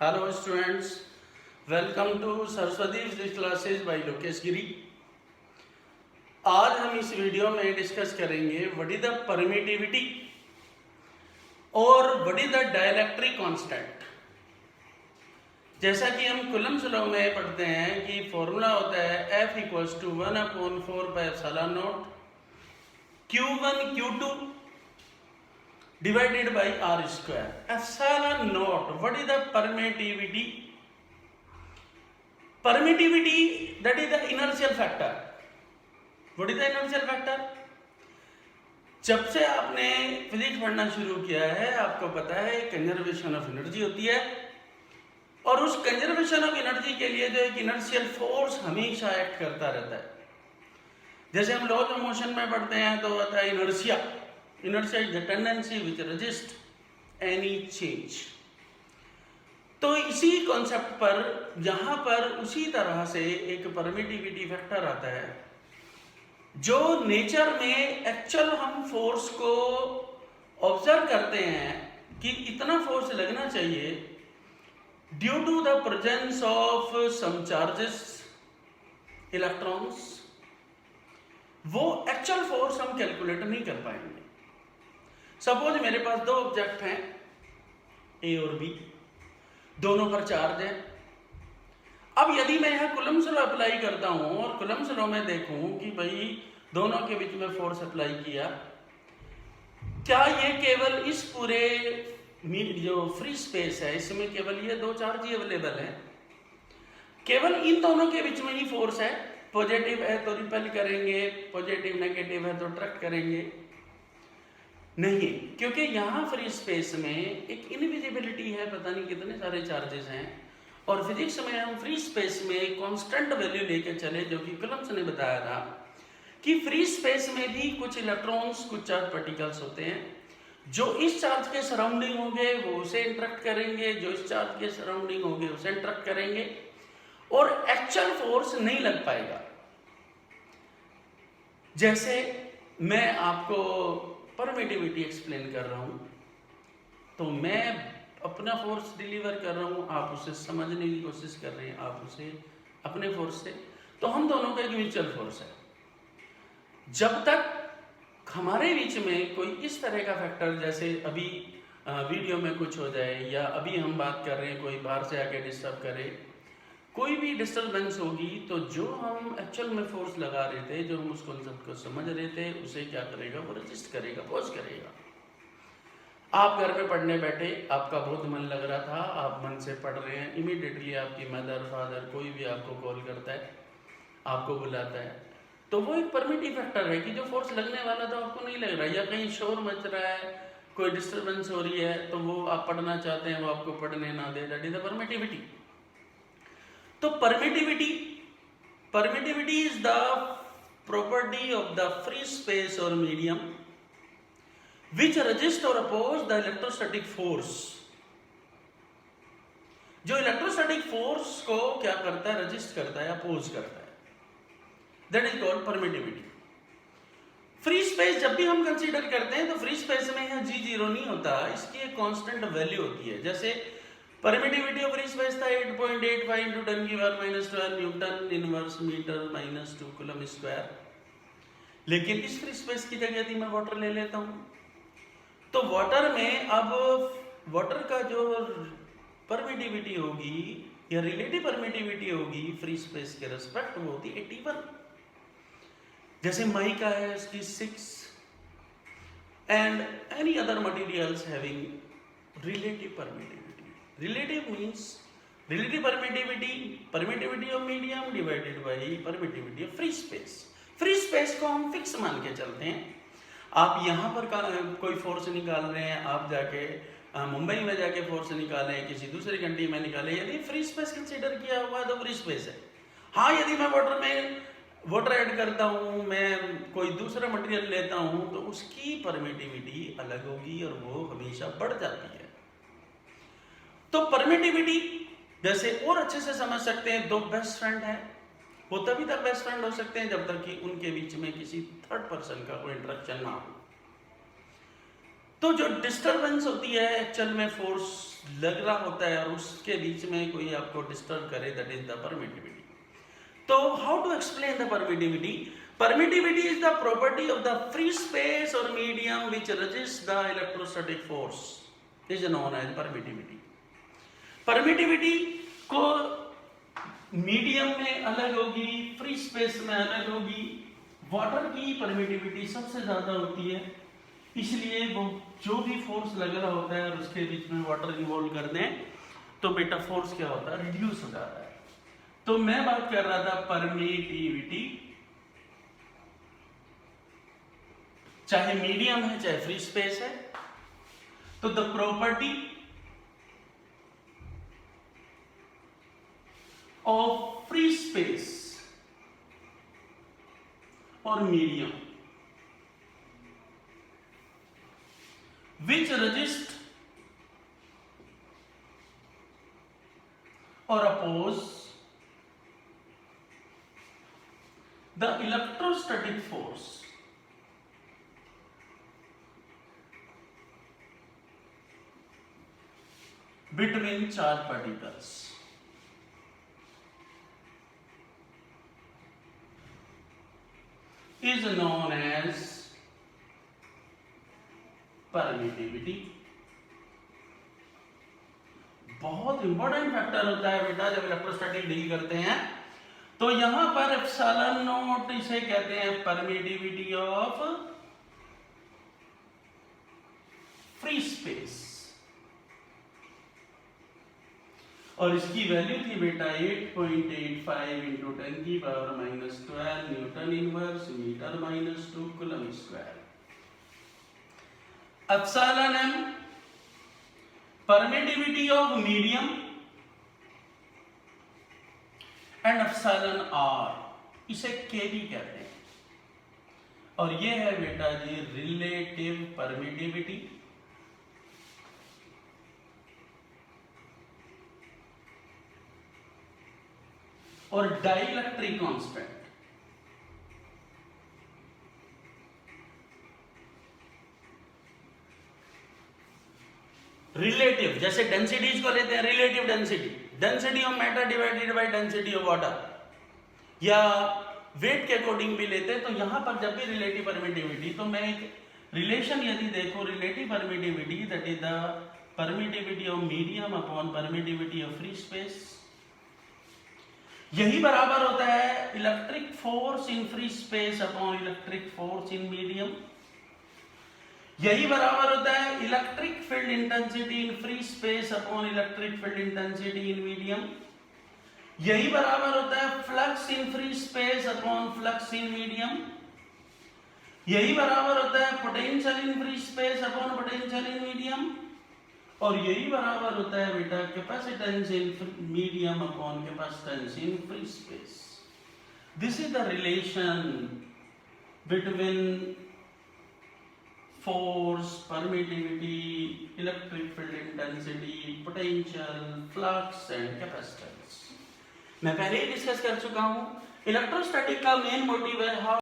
Hello students, welcome to Saraswati physics classes by Lokesh Giri. आज हम इस वीडियो में डिस्कस करेंगे व्हाट इज द परमिटिविटी और what is the dielectric constant. जैसा कि हम कूलम्ब्स लॉ में पढ़ते हैं कि फॉर्मूला होता है F equals to 1/4 pi epsilon nought Q1 Q2 divided by R square. Epsilon naught. What is the permittivity? Permittivity, that is the inertial factor. What is the inertial factor? जब से आपने physics पढ़ना शुरू किया है आपको पता है कंजर्वेशन ऑफ एनर्जी होती है और उस कंजर्वेशन ऑफ एनर्जी के लिए जो एक इनर्शियल फोर्स हमेशा एक्ट करता रहता है। जैसे हम लॉज ऑफ मोशन में पढ़ते हैं तो होता है inertia. Inertia is the tendency which resists any change. तो इसी कॉन्सेप्ट पर यहां पर उसी तरह से एक परमिटिविटी फैक्टर आता है जो नेचर में एक्चुअल हम फोर्स को ऑब्जर्व करते हैं कि इतना फोर्स लगना चाहिए due to the presence of some charges electrons. वो एक्चुअल फोर्स हम कैलकुलेट नहीं कर पाएंगे। सपोज मेरे पास दो ऑब्जेक्ट हैं ए और बी, दोनों पर चार्ज है। अब यदि मैं यहां कूलम्ब्स लॉ अप्लाई करता हूं और कूलम्ब्स लॉ में देखूं कि भाई दोनों के बीच में फोर्स अप्लाई किया, क्या ये केवल इस पूरे जो फ्री स्पेस है इसमें केवल ये दो चार्ज ही अवेलेबल है, केवल इन दोनों के बीच में ही फोर्स है। पॉजिटिव है तो रिपेल करेंगे, पॉजिटिव नेगेटिव है तो अट्रैक्ट करेंगे। नहीं, क्योंकि यहाँ फ्री स्पेस में एक इनविजिबिलिटी है, पता नहीं कितने सारे चार्जेस हैं और फिजिक्स में हम फ्री स्पेस में कांस्टेंट वैल्यू लेके चले जो कि कूलम्ब्स ने बताया था कि फ्री स्पेस में भी कुछ इलेक्ट्रॉन्स कुछ चार्ज पार्टिकल्स होते हैं जो इस चार्ज के सराउंडिंग होंगे वो उसे इंटरेक्ट करेंगे, जो इस चार्ज के सराउंडिंग होंगे उसे इंटरेक्ट करेंगे और एक्चुअल फोर्स नहीं लग पाएगा। जैसे मैं आपको परमिटिविटी एक्सप्लेन कर रहा हूं तो मैं अपना फोर्स डिलीवर कर रहा हूं, आप उसे समझने की कोशिश कर रहे हैं, आप उसे अपने फोर्स से, तो हम दोनों का एक म्यूचुअल फोर्स है। जब तक हमारे बीच में कोई इस तरह का फैक्टर जैसे अभी वीडियो में कुछ हो जाए या अभी हम बात कर रहे हैं कोई बाहर से आके डिस्टर्ब करे, कोई भी डिस्टर्बेंस होगी तो जो हम एक्चुअल में फोर्स लगा रहे थे, जो हम उस कॉन्सेप्ट को समझ रहे थे, उसे क्या करेगा, वो रेजिस्ट करेगा, पोज करेगा। आप घर में पढ़ने बैठे, आपका बहुत मन लग रहा था, आप मन से पढ़ रहे हैं, इमीडिएटली आपकी मदर फादर कोई भी आपको कॉल करता है, आपको बुलाता है, तो वो एक परमिटिव फैक्टर है कि जो फोर्स लगने वाला था आपको नहीं लग रहा, या कहीं शोर मच रहा है, कोई डिस्टर्बेंस हो रही है तो वो आप पढ़ना चाहते हैं वो आपको पढ़ने ना दे, दैट इज द परमिटिविटी। तो permittivity is the property of the free space और मीडियम विच रेजिस्ट और अपोज द इलेक्ट्रोस्टैटिक फोर्स। जो इलेक्ट्रोस्टैटिक फोर्स को क्या करता है, रेजिस्ट करता है, अपोज करता है, that is called permittivity. Free space जब भी हम कंसीडर करते हैं तो फ्री स्पेस में यहां G0 नहीं होता, इसकी एक कांस्टेंट वैल्यू होती है। जैसे परमिटिविटी ऑफ फ्री स्पेस था 8.85 into 10 की power -12 newton inverse metre -2 coulomb square, लेकिन इस फ्री स्पेस की जगह यदि मैं वाटर ले लेता हूं तो वाटर में अब वाटर का जो परमिटिविटी होगी या रिलेटिव परमिटिविटी होगी फ्री स्पेस के रेस्पेक्ट वो होती 81। जैसे माइका है उसकी 6 and any other materials having relative permittivity. Relative means relative permittivity of medium divided by permittivity of free space। free space को हम फिक्स मान के चलते हैं। आप यहाँ पर कोई फोर्स निकाल रहे हैं, आप जाके मुंबई में जाके फोर्स निकालें, किसी दूसरी कंट्री में निकालें, यदि फ्री स्पेस कंसीडर किया हुआ है तो फ्री स्पेस है। हाँ, यदि मैं वाटर ऐड करता हूँ, मैं कोई दूसरा मटेरियल लेता हूँ तो उसकी परमिटिविटी अलग होगी और वो हमेशा बढ़ जाती है। तो परमिटिविटी जैसे और अच्छे से समझ सकते हैं, दो बेस्ट फ्रेंड हैं, वो तभी तक बेस्ट फ्रेंड हो सकते हैं जब तक कि उनके बीच में किसी थर्ड पर्सन का कोई इंटरेक्शन ना हो। तो जो डिस्टरबेंस होती है एक्चुअल में फोर्स लग रहा होता है और उसके बीच में कोई आपको डिस्टर्ब करे, दैट इज द परमिटिविटी. तो how to explain the permittivity? Permittivity is the property of the free space or medium which resists the electrostatic force is known as permittivity. Permittivity को मीडियम में अलग होगी, free space में अलग होगी. Water की permittivity सबसे ज्यादा होती है, इसलिए वो जो भी फोर्स लग रहा होता है और उसके बीच में वाटर इन्वॉल्व कर दें तो बेटा फोर्स क्या होता है, रिड्यूस हो जाता है. तो मैं बात कर रहा था परमिटिविटी, चाहे मीडियम है चाहे फ्री स्पेस है. तो the property of free space और medium which resist or oppose the electrostatic force between charged particles is known as permittivity. बहुत इंपॉर्टेंट फैक्टर होता है बेटा जब इलेक्ट्रोस्टैटिक डील करते हैं. तो यहां पर एप्सिलॉन नॉट इसे कहते हैं परमिटिविटी ऑफ फ्री स्पेस, और इसकी वैल्यू थी बेटा 8.85 इंटू 10 की power -12 newton inverse metre -2 coulomb square. Epsilon m permittivity of medium and epsilon r इसे kb कहते हैं, और ये है बेटा जी रिलेटिव परमिटिविटी और डाइलेक्ट्रिक कांस्टेंट. रिलेटिव जैसे डेंसिटीज को लेते हैं, relative density, density of matter divided by density of water, या वेट के अकॉर्डिंग भी लेते हैं. तो यहां पर जब भी रिलेटिव परमिटिविटी, तो मैं एक रिलेशन यदि देखो, relative permittivity that is the permittivity of medium upon permittivity of free space, यही बराबर होता है electric force in free space upon electric force in medium. यही बराबर होता है electric field intensity in free space upon electric field intensity in medium. यही बराबर होता है flux in free space upon flux in medium. यही बराबर होता है potential in free space upon potential in medium. और यही बराबर होता है बेटा capacitance in medium upon capacitance in free space. This is the relation between force, permittivity, electric field intensity, potential, flux and capacitance. मैं पहले ही डिस्कस कर चुका हूं. इलेक्ट्रोस्टैटिक का मेन मोटिव है हाउ